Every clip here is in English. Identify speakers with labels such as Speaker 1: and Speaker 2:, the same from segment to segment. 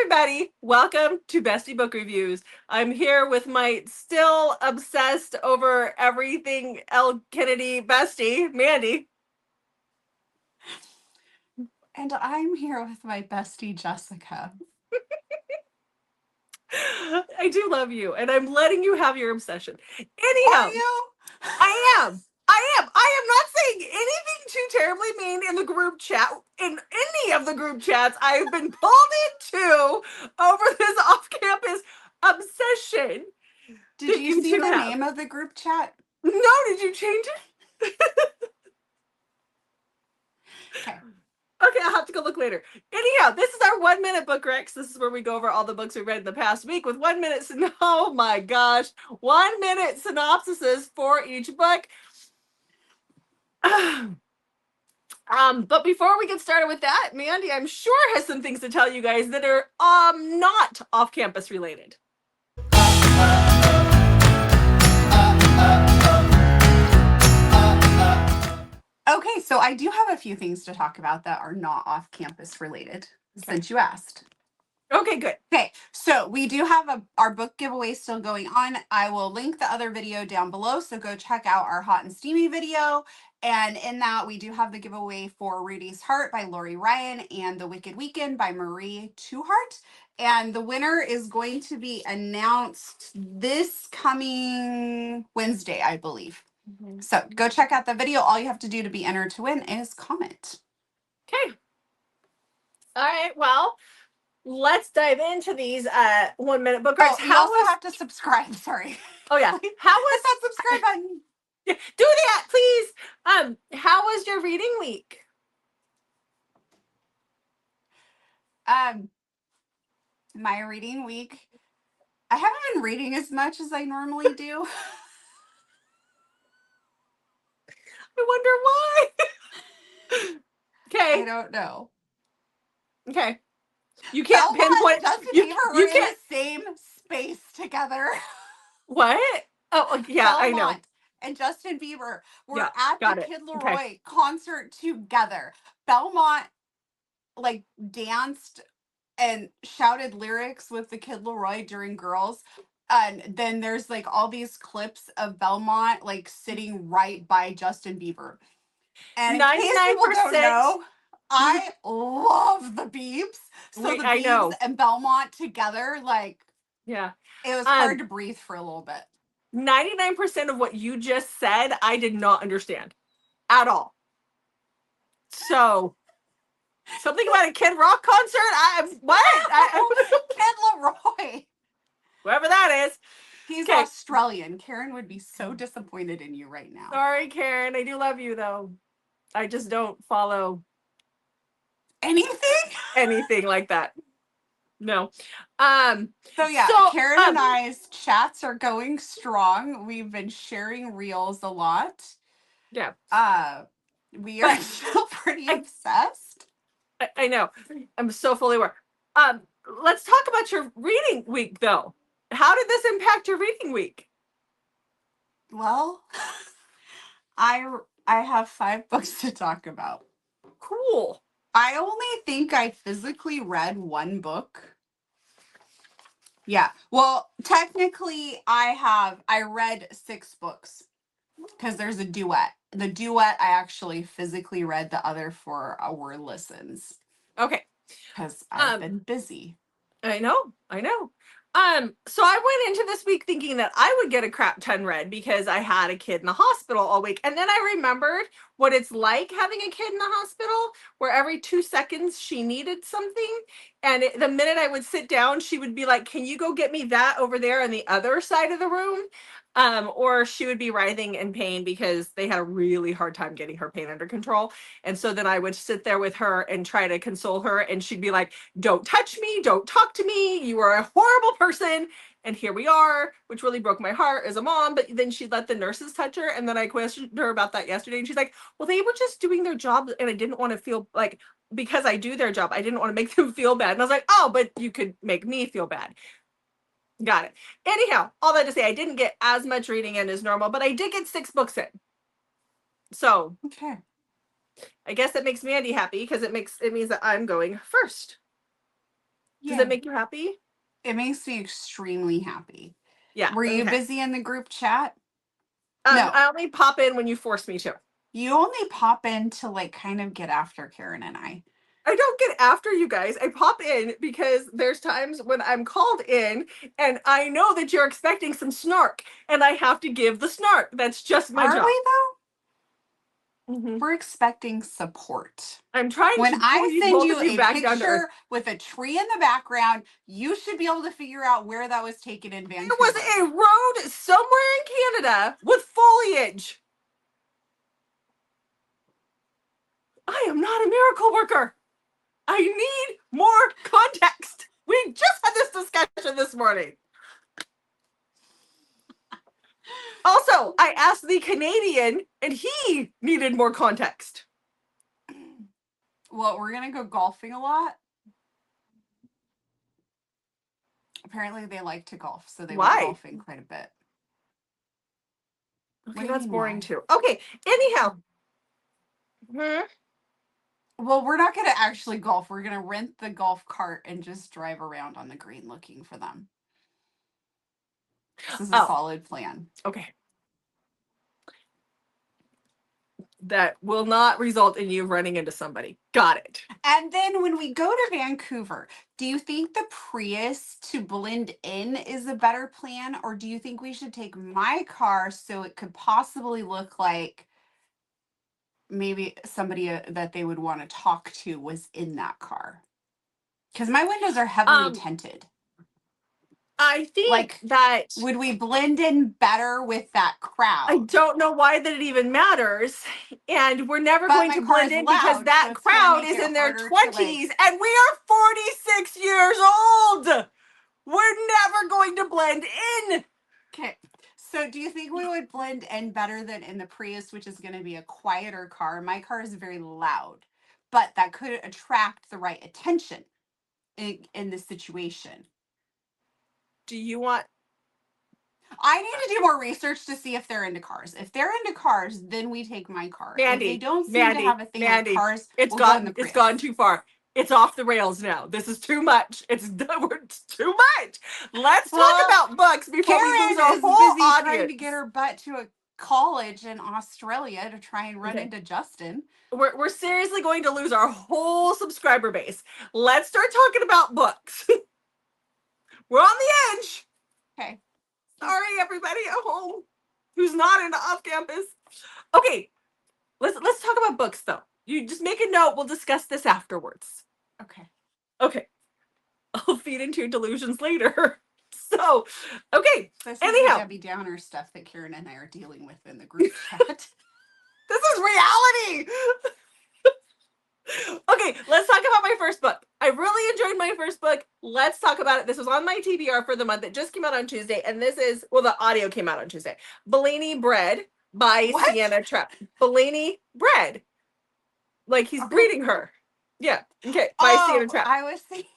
Speaker 1: everybody. Welcome to Bestie Book Reviews. I'm here with my still obsessed over everything L. Kennedy bestie, Mandy.
Speaker 2: And I'm here with my bestie, Jessica.
Speaker 1: I do love you, and I'm letting you have your obsession.
Speaker 2: Are
Speaker 1: Anyhow,
Speaker 2: you?
Speaker 1: I am. I am not saying anything too terribly mean in the group chat. In any of the group chats I've been pulled into over this off-campus obsession.
Speaker 2: Did you see the name of the group chat?
Speaker 1: No, did you change it?
Speaker 2: Okay.
Speaker 1: Okay, I'll have to go look later. Anyhow, this is our 1 minute book recs. This is where we go over all the books we read in the past week with 1 minute. Oh my gosh, 1 minute synopsises for each book. But before we get started with that, Mandy, I'm sure has some things to tell you guys that are not off-campus related.
Speaker 2: Okay, so I do have a few things to talk about that are not off-campus related, since you asked.
Speaker 1: Okay, good.
Speaker 2: Okay, so we do have our book giveaway still going on. I will link the other video down below, so go check out our Hot and Steamy video. And in that, we do have the giveaway for Rudy's Heart by Lori Ryan and The Wicked Weekend by Marie Tuhart. And the winner is going to be announced this coming Wednesday, I believe. Mm-hmm. So go check out the video. All you have to do to be entered to win is comment.
Speaker 1: Okay. All right, well, let's dive into these 1 minute book recs.
Speaker 2: You also have to subscribe. Sorry.
Speaker 1: Oh yeah. How was
Speaker 2: hit that subscribe button?
Speaker 1: Yeah, do that, please. How was your reading week?
Speaker 2: My reading week. I haven't been reading as much as I normally do.
Speaker 1: I wonder why. Okay.
Speaker 2: I don't know.
Speaker 1: Okay. You can't pinpoint.
Speaker 2: Justin Bieber were in the same space together.
Speaker 1: What? Oh, yeah,
Speaker 2: Belmont
Speaker 1: I know.
Speaker 2: And Justin Bieber were at the Kid Leroy concert together. Belmont danced and shouted lyrics with the Kid Leroy during Girls. And then there's all these clips of Belmont sitting right by Justin Bieber. And 99%, in case people don't know, I love the Biebs. So the Biebs and Belmont together,
Speaker 1: yeah,
Speaker 2: it was hard to breathe for a little bit.
Speaker 1: 99% of what you just said, I did not understand at all. So something about a Kid Rock concert?
Speaker 2: Kid Leroy.
Speaker 1: Whoever that is.
Speaker 2: He's Australian. Karen would be so disappointed in you right now.
Speaker 1: Sorry, Karen. I do love you, though. I just don't follow anything like that. No.
Speaker 2: Karen and I's chats are going strong. We've been sharing reels a lot.
Speaker 1: Yeah.
Speaker 2: We are still pretty obsessed.
Speaker 1: I know. I'm so fully aware. Let's talk about your reading week, though. How did this impact your reading week?
Speaker 2: Well, I have 5 books to talk about.
Speaker 1: Cool.
Speaker 2: I only think I physically read 1 book. Yeah. Well, technically I read 6 books because there's a duet. The duet I actually physically read, the other 4 were listens.
Speaker 1: Okay.
Speaker 2: Because I've been busy.
Speaker 1: I know. So I went into this week thinking that I would get a crap ton read because I had a kid in the hospital all week. And then I remembered what it's like having a kid in the hospital where every 2 seconds she needed something. And the minute I would sit down, she would be like, can you go get me that over there on the other side of the room? Or she would be writhing in pain because they had a really hard time getting her pain under control. And so then I would sit there with her and try to console her. And she'd be like, don't touch me. Don't talk to me. You are a horrible person. And here we are, which really broke my heart as a mom. But then she'd let the nurses touch her. And then I questioned her about that yesterday. And she's like, well, they were just doing their job. And I didn't want to feel like, because I do their job, I didn't want to make them feel bad. And I was like, oh, but you could make me feel bad. Got it. Anyhow, all that to say, I didn't get as much reading in as normal, but I did get 6 books in. So,
Speaker 2: okay.
Speaker 1: I guess that makes Mandy happy because it means that I'm going first. Does that make you happy?
Speaker 2: It makes me extremely happy.
Speaker 1: Yeah.
Speaker 2: Were you
Speaker 1: okay.
Speaker 2: busy in the group chat? No.
Speaker 1: I only pop in when you force me to.
Speaker 2: You only pop in to like kind of get after Karen and I.
Speaker 1: I don't get after you guys. I pop in because there's times when I'm called in and I know that you're expecting some snark and I have to give the snark. That's just my job.
Speaker 2: Are we though?
Speaker 1: Mhm.
Speaker 2: We're expecting support.
Speaker 1: I'm trying
Speaker 2: When
Speaker 1: to pull
Speaker 2: I
Speaker 1: you
Speaker 2: send
Speaker 1: both
Speaker 2: you
Speaker 1: of you
Speaker 2: a
Speaker 1: back down to earth.
Speaker 2: picture with a tree in the background, you should be able to figure out where that was taken in Vancouver.
Speaker 1: It was a road somewhere in Canada with foliage. I am not a miracle worker. I need more context. We just had this discussion this morning. Also, I asked the Canadian and he needed more context.
Speaker 2: Well, we're going to go golfing a lot. Apparently they like to golf, so they went golfing quite a bit.
Speaker 1: Okay, that's boring too. Okay, anyhow.
Speaker 2: Well, we're not going to actually golf. We're going to rent the golf cart and just drive around on the green looking for them. This is a solid plan.
Speaker 1: Okay. That will not result in you running into somebody. Got it.
Speaker 2: And then when we go to Vancouver, do you think the Prius to blend in is a better plan? Or do you think we should take my car so it could possibly look like maybe somebody that they would want to talk to was in that car? Because my windows are heavily tinted.
Speaker 1: I think that
Speaker 2: would we blend in better with that crowd?
Speaker 1: I don't know why that it even matters, and we're never going to blend in because that crowd is in their 20s, and we are 46 years old. We're never going to blend in.
Speaker 2: Okay. So do you think we would blend in better than in the Prius, which is going to be a quieter car? My car is very loud, but that could attract the right attention in this situation.
Speaker 1: Do you want...
Speaker 2: I need to do more research to see if they're into cars. If they're into cars, then we take my car.
Speaker 1: Mandy,
Speaker 2: if they don't seem to have a thing with cars,
Speaker 1: it's gone too far. It's off the rails now. This is too much. It's too much. Let's talk about books before we lose our whole audience.
Speaker 2: Trying to get her butt to a college in Australia to try and run into Justin.
Speaker 1: We're seriously going to lose our whole subscriber base. Let's start talking about books. We're on the edge.
Speaker 2: Okay.
Speaker 1: Sorry, everybody at home who's not into off campus. Okay, let's talk about books though. You just make a note. We'll discuss this afterwards. Okay. I'll feed into your delusions later. So, okay.
Speaker 2: This is the Debbie Downer stuff that Karen and I are dealing with in the group chat.
Speaker 1: This is reality. Okay, let's talk about my first book. I really enjoyed my first book. Let's talk about it. This was on my TBR for the month. It just came out on Tuesday, and this is, well, the audio came out on Tuesday. Bellini Bread by Sienna Trepp. Bellini Bread. Like he's breeding her. Yeah. Okay. By Sienna Trepp.
Speaker 2: I was thinking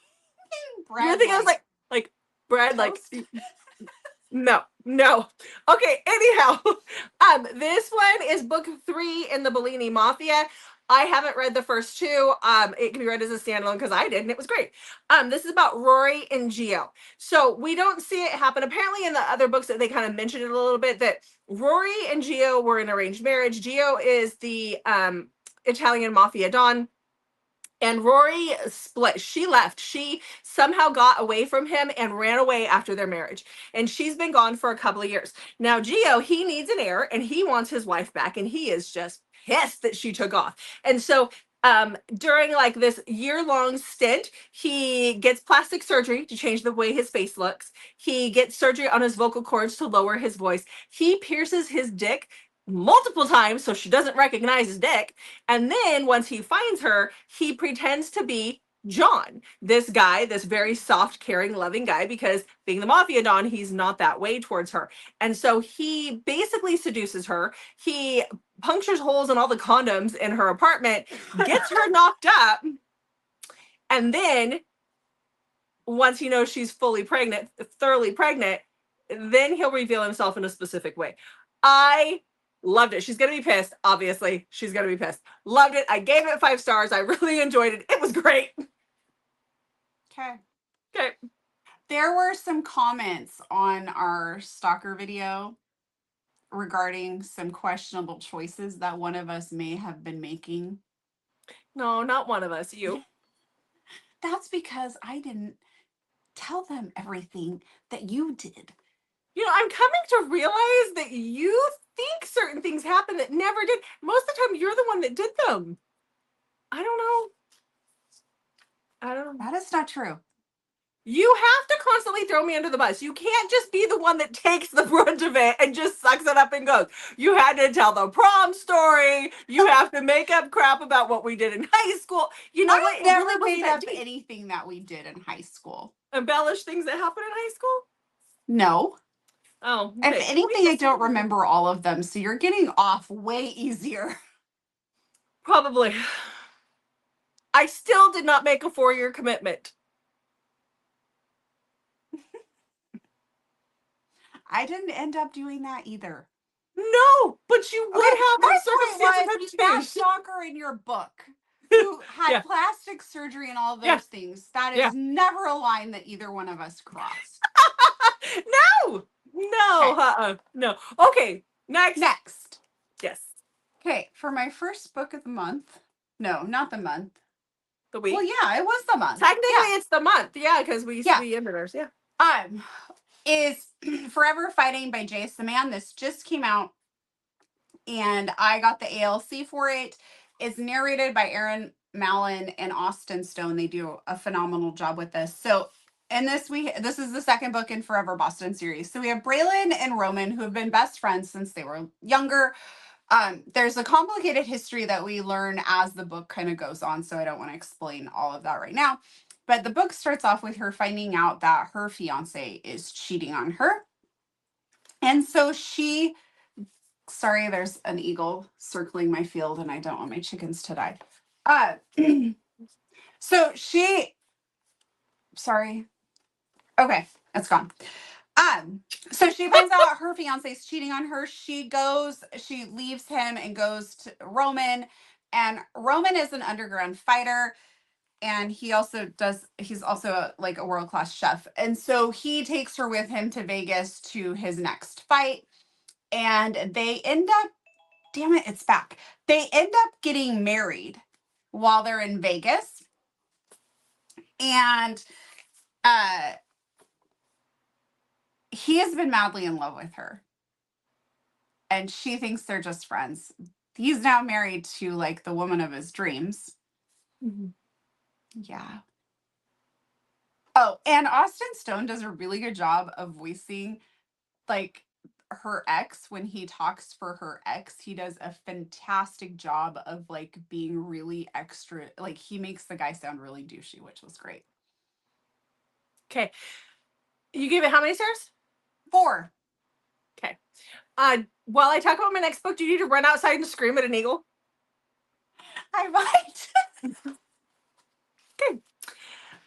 Speaker 2: bread.
Speaker 1: You were thinking I was like bread, toast? Like no. Okay, anyhow. This one is book 3 in the Bellini Mafia. I haven't read the first 2. It can be read as a standalone because I did, and it was great. This is about Rory and Gio. So we don't see it happen. Apparently in the other books that they kind of mentioned it a little bit, that Rory and Gio were in arranged marriage. Gio is the Italian mafia don. And Rory split. She left. She somehow got away from him and ran away after their marriage. And she's been gone for a couple of years. Now, Gio, he needs an heir and he wants his wife back. And he is just pissed that she took off. And so during like this year-long stint, he gets plastic surgery to change the way his face looks. He gets surgery on his vocal cords to lower his voice. He pierces his dick multiple times so she doesn't recognize his dick, and then once he finds her, he pretends to be John, this guy, this very soft, caring, loving guy, because being the mafia don, he's not that way towards her. And so he basically seduces her. He punctures holes in all the condoms in her apartment, gets her knocked up, and then once he knows she's thoroughly pregnant, then he'll reveal himself in a specific way. I loved it. She's going to be pissed. Obviously, she's going to be pissed. Loved it. I gave it 5 stars. I really enjoyed it. It was great.
Speaker 2: Okay.
Speaker 1: Okay.
Speaker 2: There were some comments on our stalker video regarding some questionable choices that one of us may have been making.
Speaker 1: No, not one of us. You.
Speaker 2: That's because I didn't tell them everything that you did.
Speaker 1: You know, I'm coming to realize that you think certain things happen that never did. Most of the time, you're the one that did them. I don't know. I don't know.
Speaker 2: That is not true.
Speaker 1: You have to constantly throw me under the bus. You can't just be the one that takes the brunt of it and just sucks it up and goes. You had to tell the prom story. You have to make up crap about what we did in high school. You know what?
Speaker 2: I
Speaker 1: It
Speaker 2: never
Speaker 1: really wasn't
Speaker 2: made
Speaker 1: that
Speaker 2: up
Speaker 1: deep.
Speaker 2: anything that we did in high school.
Speaker 1: Embellish things that happened in high school?
Speaker 2: No.
Speaker 1: Oh,
Speaker 2: If
Speaker 1: okay.
Speaker 2: anything, I don't remember all of them. So you're getting off way easier.
Speaker 1: Probably. I still did not make a 4-year commitment.
Speaker 2: I didn't end up doing that either.
Speaker 1: No, but you would have
Speaker 2: my
Speaker 1: if circumstances
Speaker 2: point
Speaker 1: had
Speaker 2: was that
Speaker 1: changed.
Speaker 2: stalker in your book who had
Speaker 1: Yeah.
Speaker 2: plastic surgery and all those
Speaker 1: Yeah.
Speaker 2: things. That
Speaker 1: Yeah.
Speaker 2: is never a line that either one of us crossed.
Speaker 1: No. No. No. Okay. Next.
Speaker 2: Next.
Speaker 1: Yes.
Speaker 2: Okay, for my first book of the month. No, not the month.
Speaker 1: The week.
Speaker 2: Well, yeah, it was the month.
Speaker 1: Technically,
Speaker 2: Yeah.
Speaker 1: it's the month. Yeah, because we ended ours. Yeah.
Speaker 2: Is Forever Fighting by J.S. Man. This just came out, and I got the ALC for it. It's narrated by Aaron Mallon and Austin Stone. They do a phenomenal job with this. So, and this is the second book in Forever Boston series. So we have Braylon and Roman, who have been best friends since they were younger. There's a complicated history that we learn as the book kind of goes on, so I don't want to explain all of that right now. But the book starts off with her finding out that her fiance is cheating on her. And so sorry, there's an eagle circling my field and I don't want my chickens to die. So sorry. Okay, it's gone. So she finds out her fiance is cheating on her. She leaves him and goes to Roman. And Roman is an underground fighter. And he's also like a world-class chef. And so he takes her with him to Vegas to his next fight. And they end up, damn it, it's back. They end up getting married while they're in Vegas. And he has been madly in love with her. And she thinks they're just friends. He's now married to like the woman of his dreams.
Speaker 1: Mm-hmm.
Speaker 2: Yeah. Oh, and Austin Stone does a really good job of voicing like her ex when he talks for her ex. He does a fantastic job of like being really extra. Like he makes the guy sound really douchey, which was great.
Speaker 1: Okay. You gave it how many stars?
Speaker 2: 4.
Speaker 1: Okay. While I talk about my next book, do you need to run outside and scream at an eagle?
Speaker 2: I might.
Speaker 1: Okay.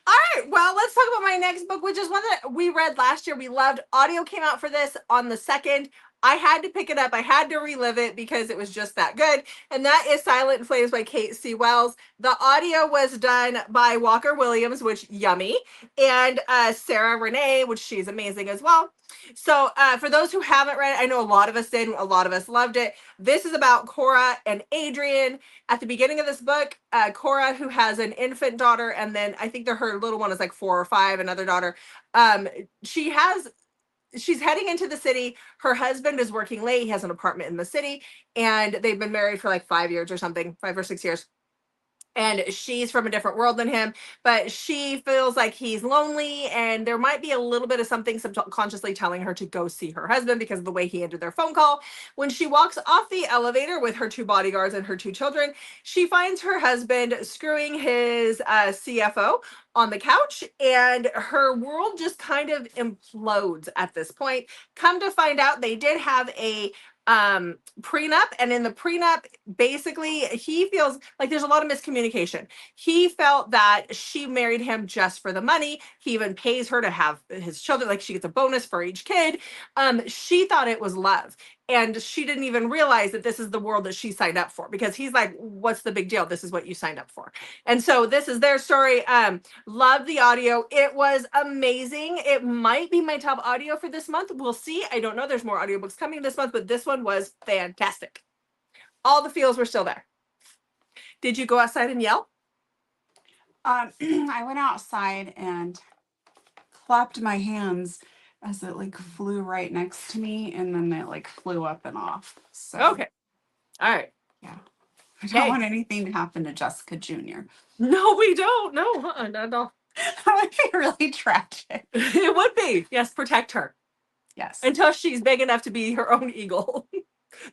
Speaker 1: All right. Well, let's talk about my next book, which is one that we read last year. We loved. Audio came out for this on the 2nd. I had to pick it up. I had to relive it because it was just that good. And that is Silent Flames by Kate C. Wells. The audio was done by Walker Williams, which yummy, and Sarah Renee, which she's amazing as well. So for those who haven't read it, I know a lot of us did. A lot of us loved it. This is about Cora and Adrian. At the beginning of this book, Cora, who has an infant daughter, and then I think her little one is like 4 or 5, another daughter. She's heading into the city. Her husband is working late. He has an apartment in the city, and they've been married for like 5 years or something, 5 or 6 years. And she's from a different world than him, but she feels like he's lonely, and there might be a little bit of something subconsciously telling her to go see her husband because of the way he ended their phone call. When she walks off the elevator with her 2 bodyguards and her 2 children, she finds her husband screwing his CFO on the couch, and her world just kind of implodes at this point. Come to find out, they did have a prenup, and in the prenup, basically he feels like there's a lot of miscommunication. He felt that she married him just for the money. He even pays her to have his children, like she gets a bonus for each kid. She thought it was love, and she didn't even realize that this is the world that she signed up for, because he's like, what's the big deal? This is what you signed up for. And so this is their story. Love the audio. It was amazing. It might be my top audio for this month. We'll see. I don't know. There's more audiobooks coming this month, but this one was fantastic. All the feels were still there. Did you go outside and yell?
Speaker 2: I went outside and clapped my hands as it like flew right next to me, and then it like flew up and off. So
Speaker 1: Okay. All right.
Speaker 2: yeah. I don't want anything to happen to Jessica Jr.
Speaker 1: No, we don't. No, not at all.
Speaker 2: That would be really tragic.
Speaker 1: It would be. Yes, protect her.
Speaker 2: Yes.
Speaker 1: Until she's big enough to be her own eagle.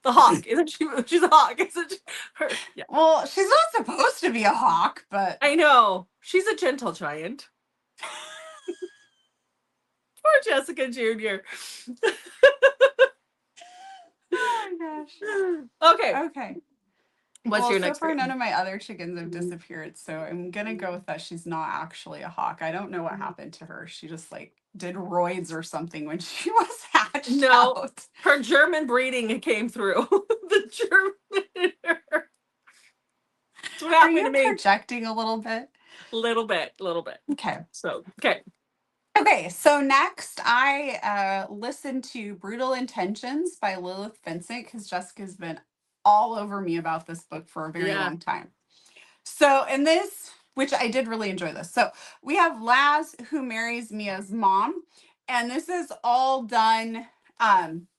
Speaker 1: The hawk. Isn't she? She's a hawk. Isn't she? Her, yeah.
Speaker 2: Well, she's not supposed to be a hawk, but
Speaker 1: I know. She's a gentle giant. Poor Jessica Jr.
Speaker 2: oh my gosh.
Speaker 1: Okay.
Speaker 2: Okay.
Speaker 1: What's your next
Speaker 2: so far,
Speaker 1: read?
Speaker 2: none of my other chickens have disappeared, so I'm gonna go with that she's not actually a hawk. I don't know what happened to her. She just like did roids or something when she was hatched out.
Speaker 1: Her German breeding came through. The German in her. That's what happened to me.
Speaker 2: Projecting a little bit?
Speaker 1: Little bit.
Speaker 2: Okay.
Speaker 1: So, okay.
Speaker 2: Okay, so next I listened to Brutal Intentions by Lilith Vincent, because Jessica's been all over me about this book for a very long time. So in this, which I did really enjoy this. So we have Laz, who marries Mia's mom, and this is all done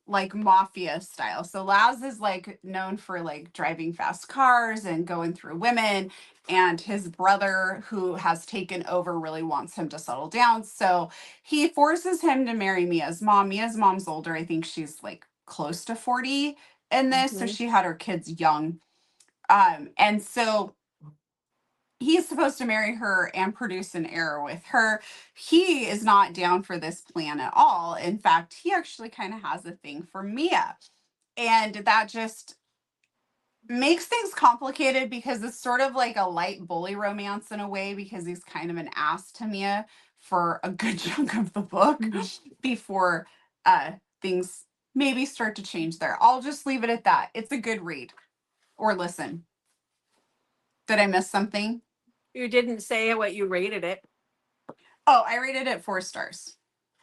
Speaker 2: like Mafia style. So Laz is like known for like driving fast cars and going through women, and his brother, who has taken over, really wants him to settle down. So he forces him to marry Mia's mom. Mia's mom's older. I think she's like close to 40 in this. So she had her kids young. And so he's supposed to marry her and produce an heir with her. He is not down for this plan at all. In fact, he actually kind of has a thing for Mia. And that just makes things complicated, because it's sort of like a light bully romance in a way, because he's kind of an ass to Mia for a good chunk of the book before things maybe start to change there. I'll just leave it at that. It's a good read or listen. Did I miss something?
Speaker 1: You didn't say what you rated it.
Speaker 2: Oh, I rated it 4 stars.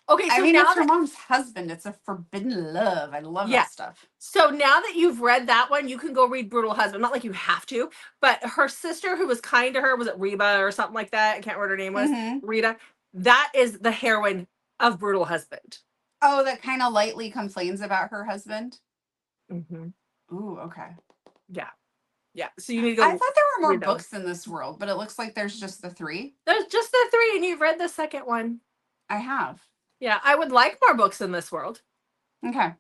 Speaker 1: Okay, so
Speaker 2: I mean,
Speaker 1: now
Speaker 2: it's her mom's husband. It's a forbidden love. I love that stuff.
Speaker 1: So now that you've read that one, you can go read Brutal Husband. Not like you have to, but her sister who was kind to her, was it Reba or something like that? I can't remember what her name was. Rita. That is the heroine of Brutal Husband.
Speaker 2: Oh, that kind of lightly complains about her husband?
Speaker 1: Mm-hmm.
Speaker 2: Ooh, okay.
Speaker 1: Yeah. Yeah. So you need to go.
Speaker 2: I thought there were more books in this world, but it looks like there's just the 3.
Speaker 1: There's just the 3, and you've read the second one.
Speaker 2: I have.
Speaker 1: Yeah, I would like more books in this world.
Speaker 2: Okay.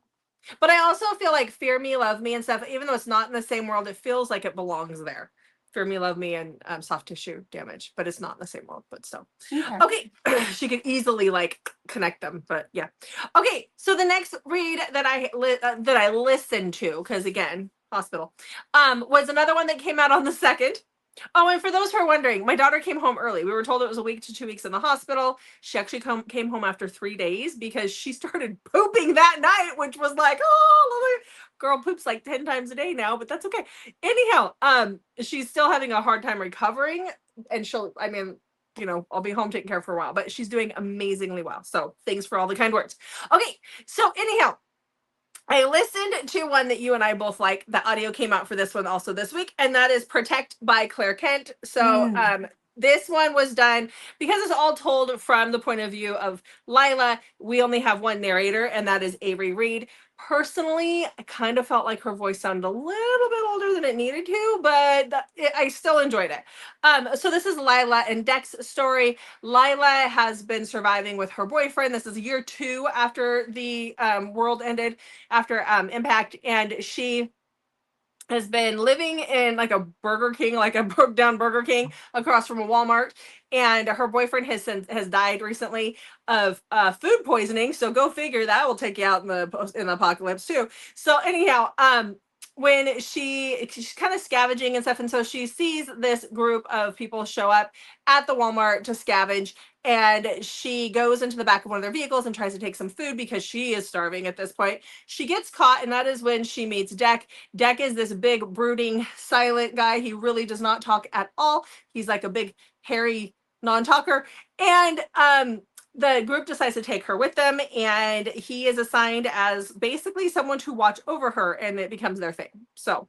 Speaker 1: But I also feel like Fear Me, Love Me and stuff, even though it's not in the same world, it feels like it belongs there. Fear Me, Love Me and Soft Tissue Damage, but it's not in the same world, but still. Okay. She could easily like connect them, but yeah. Okay, so the next read that I listened to, because again, hospital, was another one that came out on the 2nd. Oh, and for those who are wondering, my daughter came home early. We were told it was a week to 2 weeks in the hospital. She actually came home after 3 days because she started pooping that night, which was like, oh, girl poops like 10 times a day now, but that's okay. Anyhow, she's still having a hard time recovering, and I'll be home taking care of her for a while, but she's doing amazingly well. So thanks for all the kind words. Okay, so anyhow, I listened to one that you and I both like. The audio came out for this one also this week, and that is Protect by Claire Kent. So this one was done because it's all told from the point of view of Lila. We only have one narrator, and that is Avery Reed. Personally, I kind of felt like her voice sounded a little bit older than it needed to, but I still enjoyed it. So this is Lila and Deck's story. Lila has been surviving with her boyfriend. This is year 2 after the world ended, after Impact, and she has been living in like a Burger King, like a broke down Burger King across from a Walmart. And her boyfriend has died recently of food poisoning. So go figure, that will take you out in the apocalypse too. So anyhow, when she's kind of scavenging and stuff, and so she sees this group of people show up at the Walmart to scavenge, and she goes into the back of one of their vehicles and tries to take some food because she is starving at this point. She gets caught, and that is when she meets Deck. Deck is this big, brooding, silent guy. He really does not talk at all. He's like a big, hairy non-talker, and the group decides to take her with them, and he is assigned as basically someone to watch over her, and it becomes their thing. So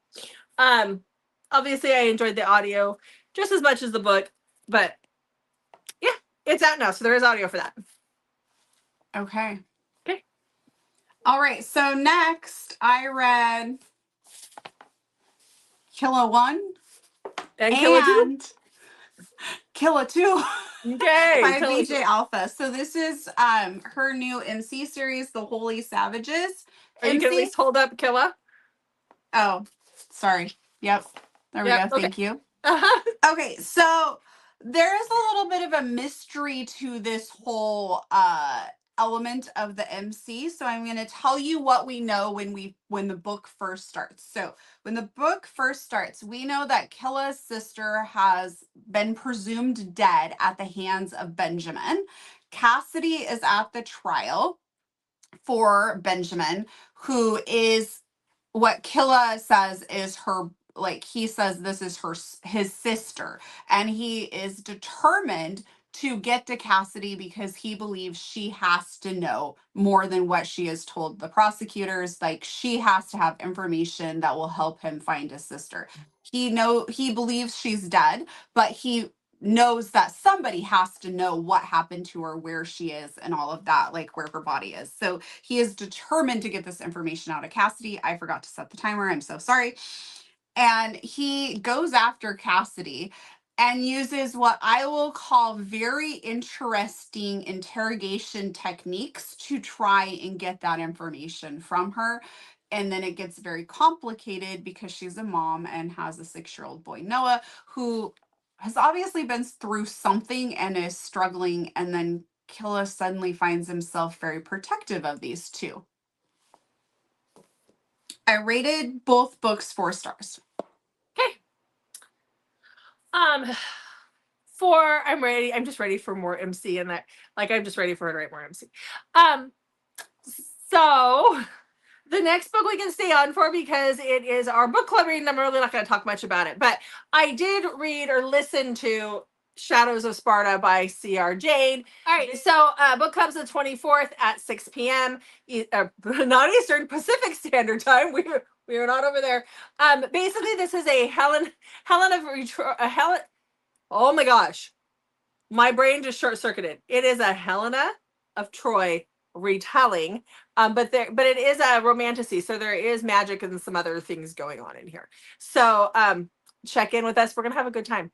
Speaker 1: obviously I enjoyed the audio just as much as the book, but yeah, it's out now, so there is audio for that.
Speaker 2: Okay.
Speaker 1: Okay.
Speaker 2: All right. So next I read Killa 1
Speaker 1: And Killa 2.
Speaker 2: and Killa 2
Speaker 1: Okay.
Speaker 2: by BJ Alpha. So this is her new MC series, The Holy Savages.
Speaker 1: Or you can at least hold up Killa.
Speaker 2: Oh, sorry. Yep. There we go.
Speaker 1: Okay.
Speaker 2: Thank you. Okay, so there is a little bit of a mystery to this whole element of the MC. So I'm going to tell you what we know when the book first starts. So when the book first starts, we know that Killa's sister has been presumed dead at the hands of Benjamin. Cassidy is at the trial for Benjamin, who is what Killa says is her, like he says this is his sister, and he is determined to get to Cassidy because he believes she has to know more than what she has told the prosecutors. Like she has to have information that will help him find his sister. He believes she's dead, but he knows that somebody has to know what happened to her, where she is, and all of that, like where her body is. So he is determined to get this information out of Cassidy. I forgot to set the timer. I'm so sorry. And he goes after Cassidy and uses what I will call very interesting interrogation techniques to try and get that information from her. And then it gets very complicated because she's a mom and has a 6-year-old boy, Noah, who has obviously been through something and is struggling. And then Killa suddenly finds himself very protective of these two. I rated both books 4 stars.
Speaker 1: Okay. I'm ready. I'm just ready for more MC, and that, like, I'm just ready for her to write more MC. So the next book we can stay on for because it is our book club reading. I'm really not going to talk much about it, but I did read or listen to Shadows of Sparta by C.R. Jade. All right, so book club's the 24th at 6 p.m. Not Eastern, Pacific Standard Time. We are not over there. Basically, this is a Helen of Helen. Oh my gosh, my brain just short circuited. It is a Helena of Troy retelling, but it is a romantasy, so there is magic and some other things going on in here. So check in with us. We're gonna have a good time.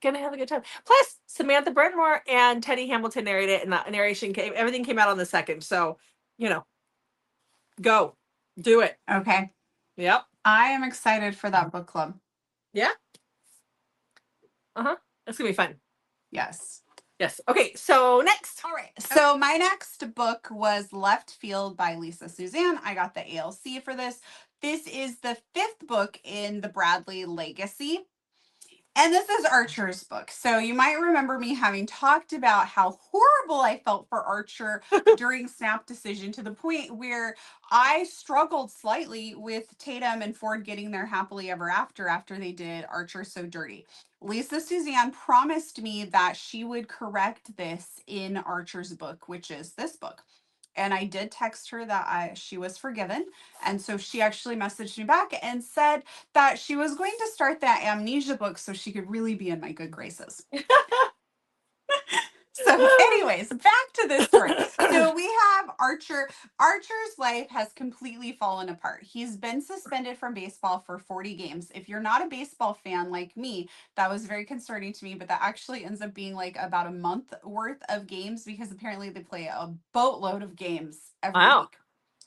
Speaker 1: Plus, Samantha Brentmore and Teddy Hamilton narrated it, and the narration everything came out on the 2nd. So, go do it.
Speaker 2: Okay.
Speaker 1: Yep.
Speaker 2: I am excited for that book club.
Speaker 1: Yeah. It's gonna be fun.
Speaker 2: Yes.
Speaker 1: Okay, so next.
Speaker 2: All right. So my next book was Left Field by Lisa Suzanne. I got the ALC for this. This is the 5th book in the Bradley legacy. And this is Archer's book. So you might remember me having talked about how horrible I felt for Archer during Snap Decision, to the point where I struggled slightly with Tatum and Ford getting their happily ever after they did Archer So Dirty. Lisa Suzanne promised me that she would correct this in Archer's book, which is this book. And I did text her that she was forgiven. And so she actually messaged me back and said that she was going to start that Amnesia book so she could really be in my good graces. So anyways, back to this story. So we have Archer. Archer's life has completely fallen apart. He's been suspended from baseball for 40 games. If you're not a baseball fan like me, that was very concerning to me, but that actually ends up being like about a month worth of games because apparently they play a boatload of games every week.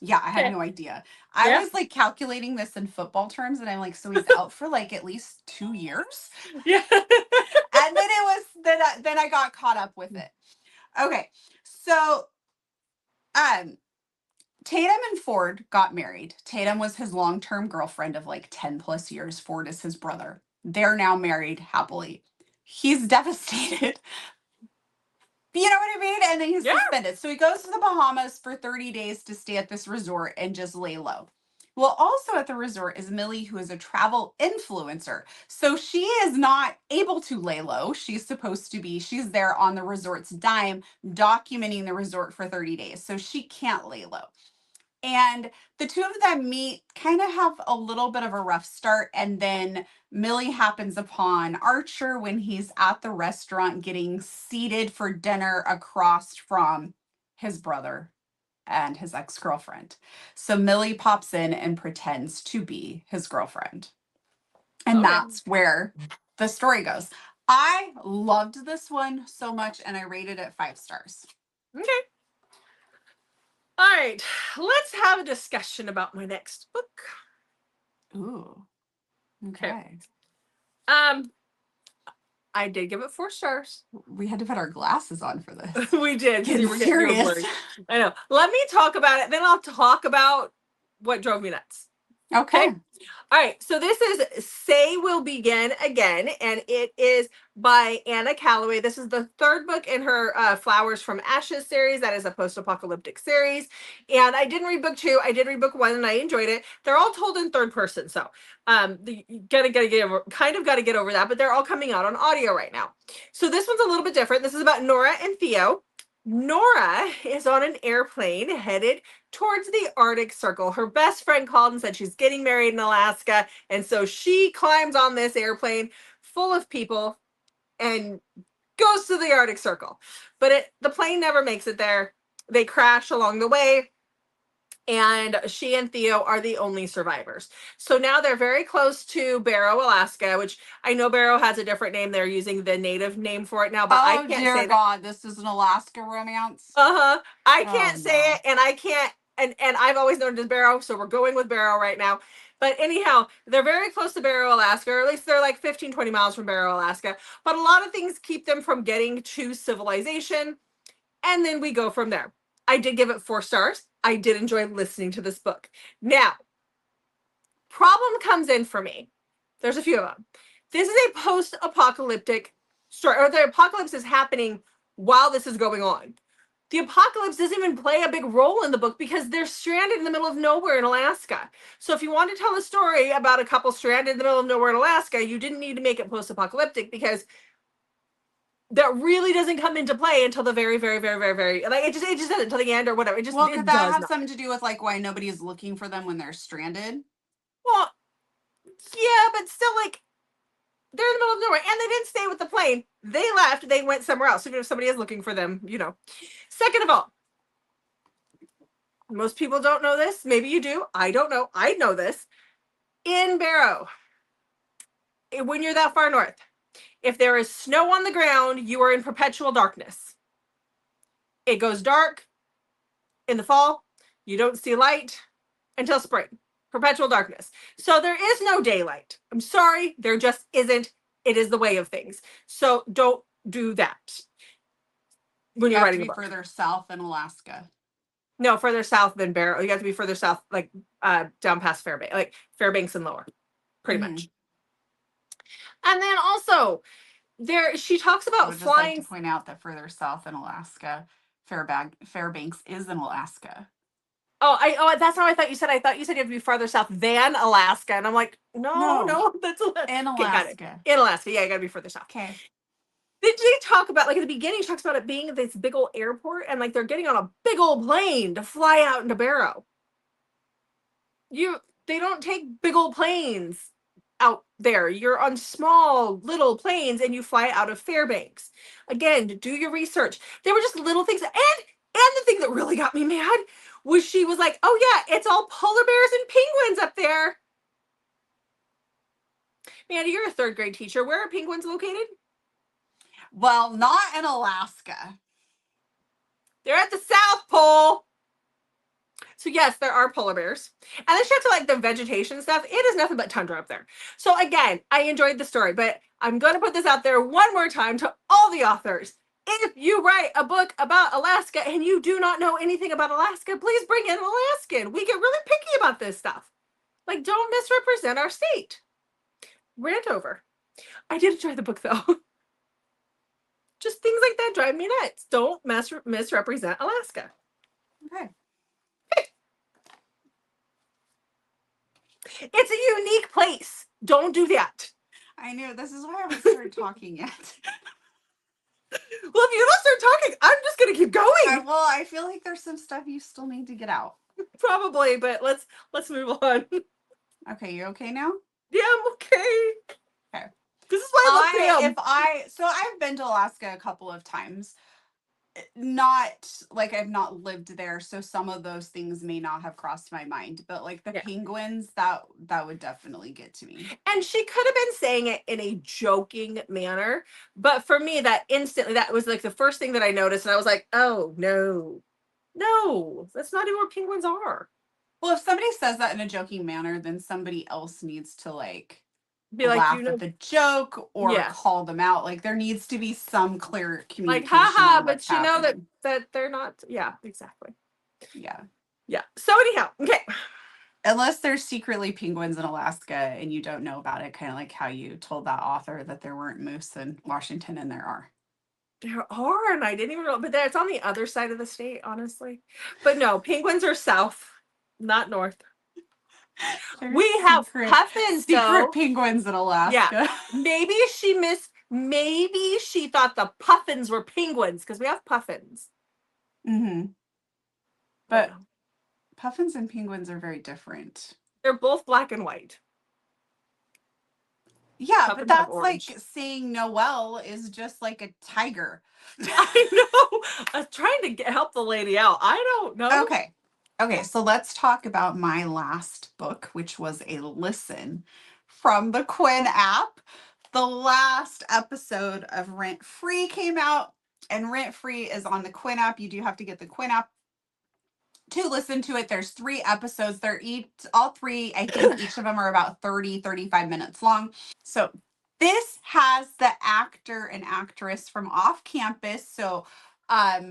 Speaker 2: Yeah, I had no idea. I was like calculating this in football terms, and I'm like, so he's out for like at least 2 years?
Speaker 1: Yeah.
Speaker 2: And then I got caught up with it. Okay, so Tatum and Ford got married. Tatum was his long-term girlfriend of like 10 plus years. Ford is his brother. They're now married happily. He's devastated. You know what I mean? And then he's
Speaker 1: Yeah.
Speaker 2: suspended. So he goes to the Bahamas for 30 days to stay at this resort and just lay low. Well, also at the resort is Millie, who is a travel influencer. So she is not able to lay low. She's supposed to be, she's there on the resort's dime, documenting the resort for 30 days. So she can't lay low. And the two of them meet, kind of have a little bit of a rough start. And then Millie happens upon Archer when he's at the restaurant getting seated for dinner across from his brother and his ex-girlfriend. So Millie pops in and pretends to be his girlfriend. And
Speaker 1: Okay.
Speaker 2: that's where the story goes. I loved this one so much and I rated it 5 stars.
Speaker 1: Okay. All right, let's have a discussion about my next book.
Speaker 2: Ooh. Okay.
Speaker 1: I did give it 4 stars.
Speaker 2: We had to put our glasses on for this.
Speaker 1: We did.
Speaker 2: Getting serious.
Speaker 1: I know. Let me talk about it, then I'll talk about what drove me nuts.
Speaker 2: Okay.
Speaker 1: All right, so this is Say Will Begin Again, and it is by Anna Calloway. This is the 3rd book in her Flowers from Ashes series. That is a post-apocalyptic series. And I didn't read book 2. I did read book 1, and I enjoyed it. They're all told in 3rd person, so you gotta get over that, but they're all coming out on audio right now. So this one's a little bit different. This is about Nora and Theo. Nora is on an airplane headed towards the Arctic Circle. Her best friend called and said she's getting married in Alaska. And so she climbs on this airplane full of people and goes to the Arctic Circle. But the plane never makes it there. They crash along the way. And she and Theo are the only survivors. So now they're very close to Barrow, Alaska, which I know Barrow has a different name. They're using the native name for it now, but I can't say that.
Speaker 2: God, this is an Alaska romance.
Speaker 1: I can't say it, and I can't, and I've always known it as Barrow, so we're going with Barrow right now. But anyhow, they're very close to Barrow, Alaska, or at least they're like 15, 20 miles from Barrow, Alaska. But a lot of things keep them from getting to civilization, and then we go from there. I did give it 4 stars. I did enjoy listening to this book. Now, problem comes in for me. There's a few of them. This is a post-apocalyptic story, or the apocalypse is happening while this is going on. The apocalypse doesn't even play a big role in the book because they're stranded in the middle of nowhere in Alaska. So if you want to tell a story about a couple stranded in the middle of nowhere in Alaska, you didn't need to make it post-apocalyptic because that really doesn't come into play until the very, very, very, very, very, like it just doesn't until the end or whatever.
Speaker 2: Could that have something to do with like why nobody is looking for them when they're stranded?
Speaker 1: Well, yeah, but still, like, they're in the middle of nowhere, and they didn't stay with the plane. They left. They went somewhere else. Even if somebody is looking for them, you know. Second of all, most people don't know this. Maybe you do. I don't know. I know this. In Barrow, when you're that far north, if there is snow on the ground, you are in perpetual darkness. It goes dark in the fall. You don't see light until spring. Perpetual darkness. So there is no daylight. I'm sorry. There just isn't. It is the way of things. So don't do that when you're writing a book.
Speaker 2: Further south in Alaska.
Speaker 1: No, further south than Barrow. You have to be further south, like down past Fairbanks, like Fairbanks and lower, pretty much. And then also, she talks about flying.
Speaker 2: Like to point out that further south in Alaska, Fairbanks is in Alaska.
Speaker 1: Oh, that's not what I thought you said. I thought you said you have to be farther south than Alaska, and I'm like, no, that's Alaska.
Speaker 2: In Alaska.
Speaker 1: In Alaska, yeah, you got to be further south.
Speaker 2: Okay.
Speaker 1: Did they talk about, like, at the beginning, she talks about it being this big old airport, and like they're getting on a big old plane to fly out into Barrow. They don't take big old planes out there. You're on small little planes and you fly out of Fairbanks. Again, do your research. They were just little things. And the thing that really got me mad was she was like, oh yeah, it's all polar bears and penguins up there. Mandy, you're a 3rd grade teacher. Where are penguins located?
Speaker 2: Well, not in Alaska.
Speaker 1: They're at the South Pole. So yes, there are polar bears. And then she got to like the vegetation stuff. It is nothing but tundra up there. So again, I enjoyed the story, but I'm going to put this out there one more time to all the authors. If you write a book about Alaska and you do not know anything about Alaska, please bring in an Alaskan. We get really picky about this stuff. Like, don't misrepresent our state. Rant over. I did enjoy the book, though. Just things like that drive me nuts. Don't misrepresent Alaska.
Speaker 2: Okay.
Speaker 1: It's a unique place. Don't do that.
Speaker 2: I knew. This is why I haven't started talking yet.
Speaker 1: Well, if you don't start talking, I'm just going to keep going.
Speaker 2: Well, I feel like there's some stuff you still need to get out.
Speaker 1: Probably, but let's move on.
Speaker 2: Okay, you okay now?
Speaker 1: Yeah, I'm okay.
Speaker 2: Okay.
Speaker 1: This is why I love Pam.
Speaker 2: So I've been to Alaska a couple of times. Not like I've not lived there, so some of those things may not have crossed my mind, but like the penguins, that would definitely get to me.
Speaker 1: And she could have been saying it in a joking manner, but for me, that was like the first thing that I noticed, and I was like, oh no, that's not even what penguins are.
Speaker 2: Well, if somebody says that in a joking manner, then somebody else needs to like
Speaker 1: be like,
Speaker 2: laugh at the joke or call them out. Like there needs to be some clear communication. Like,
Speaker 1: haha, but you know that they're not. Yeah, exactly.
Speaker 2: Yeah.
Speaker 1: So anyhow, okay.
Speaker 2: Unless there's secretly penguins in Alaska and you don't know about it, kind of like how you told that author that there weren't moose in Washington, and there are.
Speaker 1: There are, and I didn't even know, but it's on the other side of the state, honestly. But no, penguins are south, not north. We have puffins,
Speaker 2: secret penguins in Alaska.
Speaker 1: Yeah, maybe she thought the puffins were penguins because we have puffins.
Speaker 2: But puffins and penguins are very different.
Speaker 1: They're both black and white.
Speaker 2: Yeah, puffins, but that's like saying Noelle is just like a tiger.
Speaker 1: I know. I was trying to help the lady out. I don't know.
Speaker 2: Okay, so let's talk about my last book, which was a listen from the Quinn app. The last episode of Rent Free came out, and Rent Free is on the Quinn app. You do have to get the Quinn app to listen to it. There's 3 episodes. All 3, I think each of them are about 30-35 minutes long. So this has the actor and actress from Off Campus. So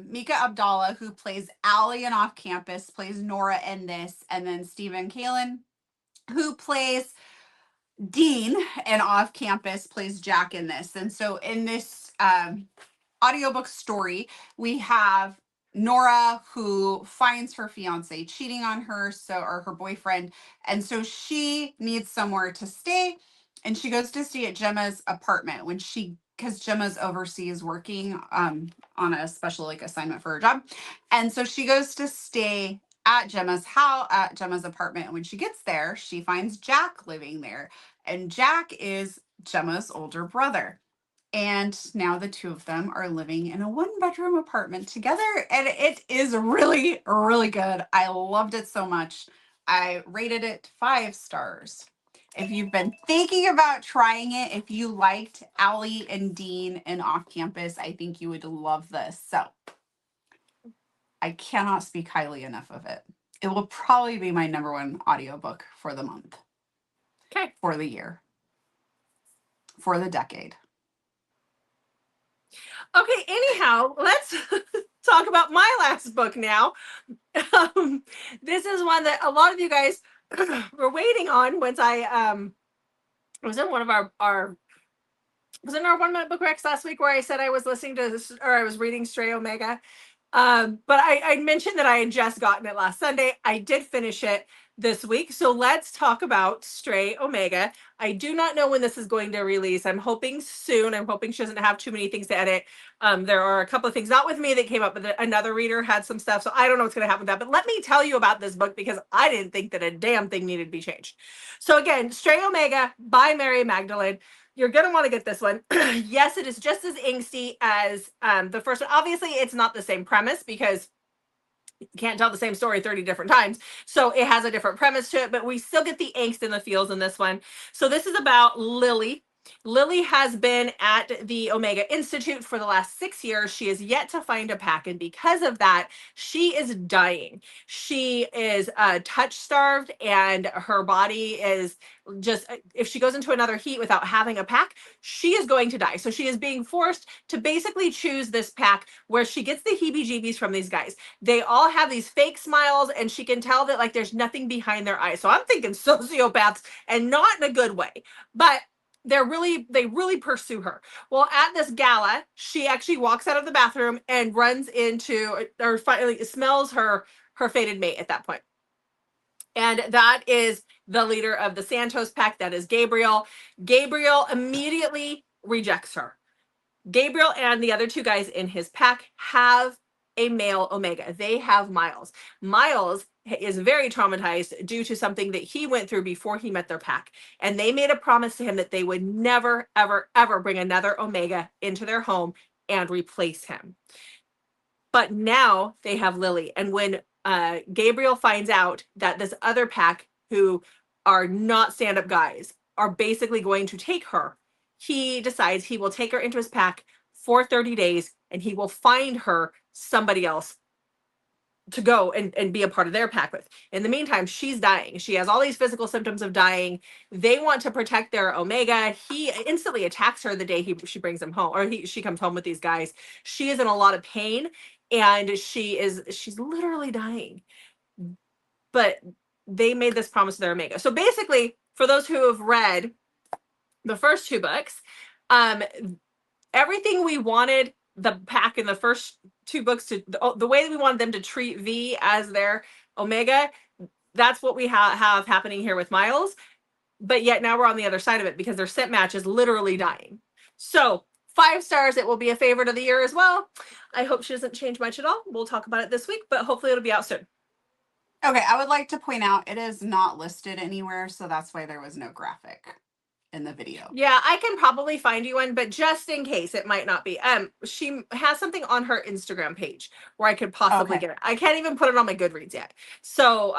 Speaker 2: Mika Abdallah, who plays Allie in Off Campus, plays Nora in this, and then Stephen Kalin, who plays Dean in Off Campus, plays Jack in this. And so in this audiobook story, we have Nora, who finds her fiance cheating on her, or her boyfriend, and so she needs somewhere to stay, and she goes to stay at Gemma's apartment because Gemma's overseas working on a special like assignment for her job. And so she goes to stay at Gemma's apartment. And when she gets there, she finds Jack living there. And Jack is Gemma's older brother. And now the 2 of them are living in a 1-bedroom apartment together. And it is really, really good. I loved it so much. I rated it 5 stars. If you've been thinking about trying it, if you liked Allie and Dean and Off Campus, I think you would love this. So I cannot speak highly enough of it. It will probably be my #1 audiobook for the month.
Speaker 1: Okay.
Speaker 2: For the year. For the decade.
Speaker 1: Okay, anyhow, let's talk about my last book now. This is one that a lot of you guys were waiting on once I was in one of our was in our 1 minute book recs last week where I said I was listening to this, or I was reading Stray Omega. But I mentioned that I had just gotten it last Sunday. I did finish it this week. So let's talk about Stray Omega. I do not know when this is going to release. I'm hoping soon. I'm hoping she doesn't have too many things to edit. There are a couple of things, not with me, that came up, but another reader had some stuff. So I don't know what's going to happen with that. But let me tell you about this book because I didn't think that a damn thing needed to be changed. So again, Stray Omega by Mary Magdalene. You're going to want to get this one. Yes, it is just as angsty as the first one. Obviously, it's not the same premise because you can't tell the same story 30 different times. So it has a different premise to it, but we still get the angst and the feels in this one. So this is about Lily. Lily has been at the Omega Institute for the last 6 years. She is yet to find a pack, and because of that, she is dying. She is touch starved, and her body is just, if she goes into another heat without having a pack, she is going to die. So she is being forced to basically choose this pack where she gets the heebie-jeebies from these guys. They all have these fake smiles, and she can tell that like there's nothing behind their eyes. So I'm thinking sociopaths, and not in a good way, but they really pursue her. Well, at this gala, she actually walks out of the bathroom and runs into, or finally smells her fated mate at that point. And that is the leader of the Santos pack. That is Gabriel. Gabriel immediately rejects her. Gabriel and the other two guys in his pack have a male Omega. They have Miles. Miles is very traumatized due to something that he went through before he met their pack. And they made a promise to him that they would never, ever, ever bring another Omega into their home and replace him. But now they have Lily. And when Gabriel finds out that this other pack, who are not stand-up guys, are basically going to take her, he decides he will take her into his pack for 30 days, and he will find her somebody else to go and be a part of their pack with. In the meantime, she's dying. She has all these physical symptoms of dying. They want to protect their Omega. He instantly attacks her the day she brings him home, or she comes home with these guys. She is in a lot of pain, and she's literally dying. But they made this promise to their Omega. So basically, for those who have read the first two books, everything we wanted the pack in the first two books to, the way that we wanted them to treat V as their Omega, that's what we have happening here with Miles. But yet now we're on the other side of it because their scent match is literally dying. So 5 stars. It will be a favorite of the year as well. I hope she doesn't change much at all. We'll talk about it this week, but hopefully it'll be out soon.
Speaker 2: Okay, I would like to point out it is not listed anywhere, so that's why there was no graphic in the video.
Speaker 1: Yeah, I can probably find you one, but just in case it might not be. She has something on her Instagram page where I could possibly get it. I can't even put it on my Goodreads yet. So,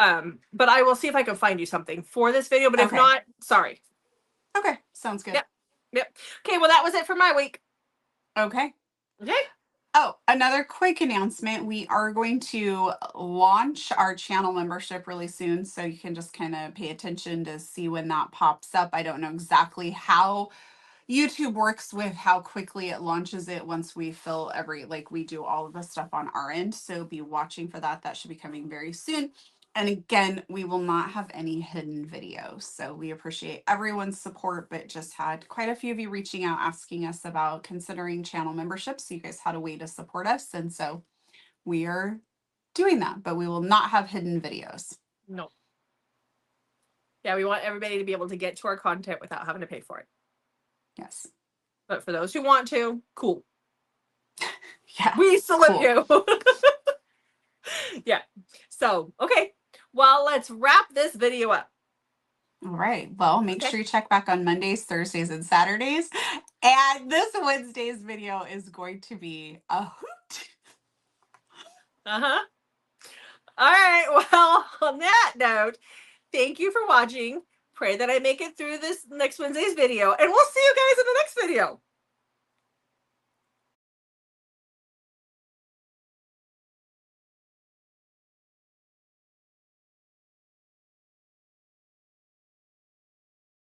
Speaker 1: but I will see if I can find you something for this video, but if not, sorry.
Speaker 2: Okay, sounds good.
Speaker 1: Yep. Okay, well, that was it for my week.
Speaker 2: Okay.
Speaker 1: Okay.
Speaker 2: Oh, another quick announcement. We are going to launch our channel membership really soon, so you can just kind of pay attention to see when that pops up. I don't know exactly how YouTube works with how quickly it launches it once we fill we do all of the stuff on our end. So be watching for that. That should be coming very soon. And again, we will not have any hidden videos. So we appreciate everyone's support, but just had quite a few of you reaching out asking us about considering channel memberships. So you guys had a way to support us. And so we are doing that, but we will not have hidden videos.
Speaker 1: No. Yeah, we want everybody to be able to get to our content without having to pay for it.
Speaker 2: Yes.
Speaker 1: But for those who want to, cool.
Speaker 2: Yeah.
Speaker 1: We salute you. Yeah. So, okay. Well, let's wrap this video up.
Speaker 2: All right. Well, make sure you check back on Mondays, Thursdays, and Saturdays. And this Wednesday's video is going to be a hoot.
Speaker 1: Uh-huh. All right. Well, on that note, thank you for watching. Pray that I make it through this next Wednesday's video, and we'll see you guys in the next video.